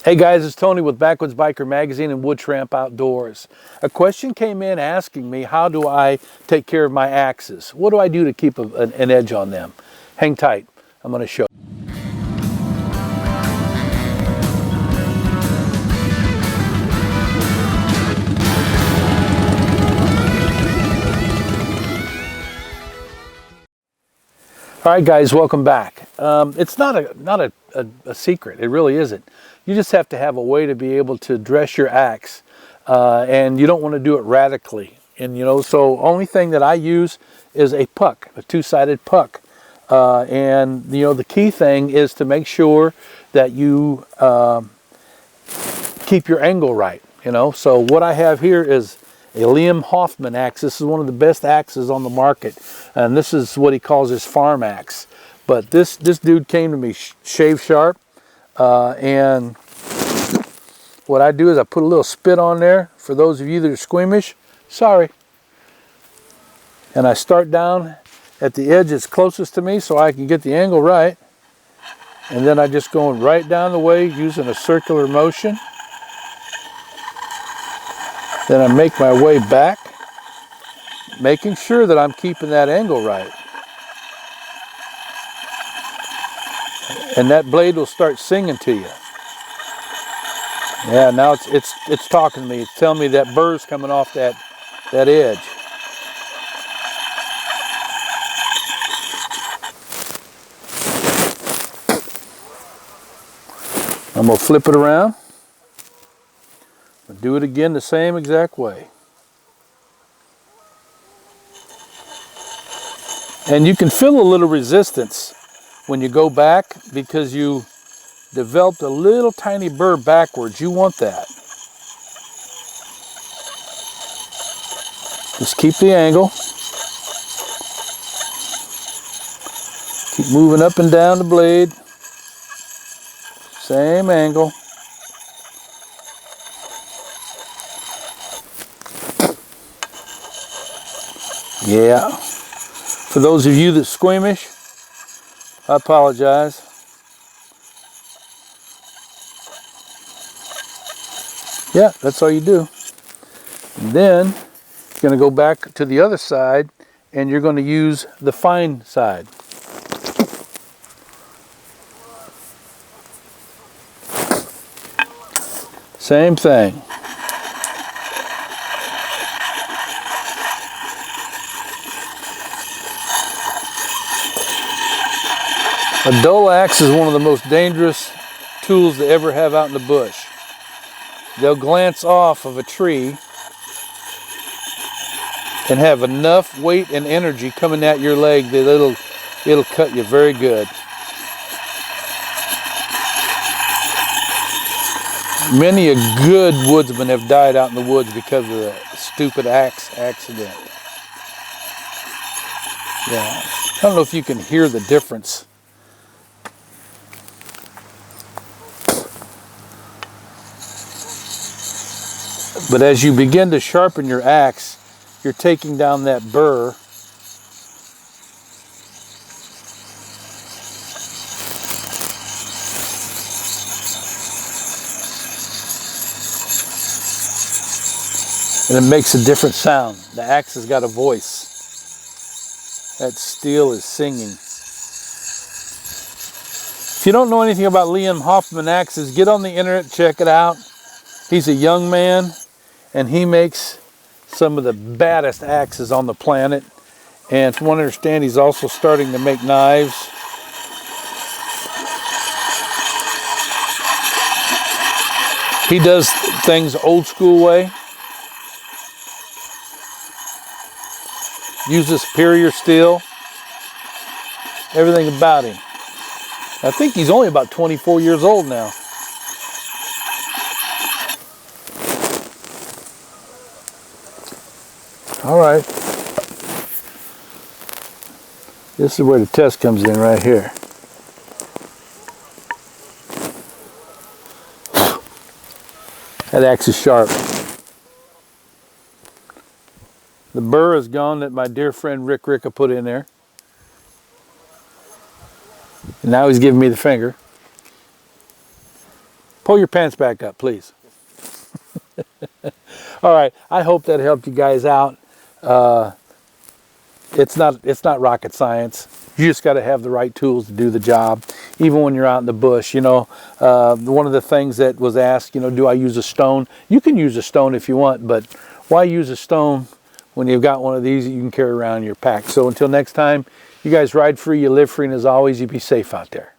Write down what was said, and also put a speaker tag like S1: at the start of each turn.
S1: Hey guys, it's Tony with Backwoods Biker Magazine and Wood Tramp Outdoors. A question came in asking me, how do I take care of my axes? What do I do to keep an edge on them? Hang tight, I'm going to show you. All right guys, welcome back. It's not a secret, it really isn't. You just have to have a way to be able to dress your axe, and you don't want to do it radically. And so only thing that I use is a puck, a two-sided puck. And the key thing is to make sure that you keep your angle right. So what I have here is a Liam Hoffman axe. This is one of the best axes on the market, and this is what he calls his farm axe. But this dude came to me shave sharp, and what I do is I put a little spit on there. For those of you that are squeamish, sorry. And I start down at the edge that's closest to me so I can get the angle right, and then I just go right down the way using a circular motion. Then I make my way back, making sure that I'm keeping that angle right. And that blade will start singing to you. Yeah, now it's talking to me. It's telling me that burr's coming off that edge. I'm gonna flip it around. Do it again the same exact way. And you can feel a little resistance when you go back because you developed a little tiny burr backwards. You want that. Just keep the angle. Keep moving up and down the blade. Same angle. Yeah. For those of you that's squeamish, I apologize. Yeah, that's all you do. And then you're going to go back to the other side and you're going to use the fine side. Same thing. A dull axe is one of the most dangerous tools to ever have out in the bush. They'll glance off of a tree and have enough weight and energy coming at your leg that it'll cut you very good. Many a good woodsman have died out in the woods because of a stupid axe accident. Yeah, I don't know if you can hear the difference. But as you begin to sharpen your axe, you're taking down that burr. And it makes a different sound. The axe has got a voice. That steel is singing. If you don't know anything about Liam Hoffman axes, get on the internet, check it out. He's a young man, and he makes some of the baddest axes on the planet. And from what I understand, he's also starting to make knives. He does things old school way. Uses superior steel. Everything about him. I think he's only about 24 years old now. All right. This is where the test comes in right here. That axe is sharp. The burr is gone that my dear friend Rick Ricka put in there. And now he's giving me the finger. Pull your pants back up, please. All right, I hope that helped you guys out. It's not rocket science. You just got to have the right tools to do the job, even when you're out in the bush. You know, one of the things that was asked, you know, do I use a stone? You can use a stone if you want, but why use a stone when you've got one of these that you can carry around in your pack? So until next time, you guys ride free, you live free, and as always, you be safe out there.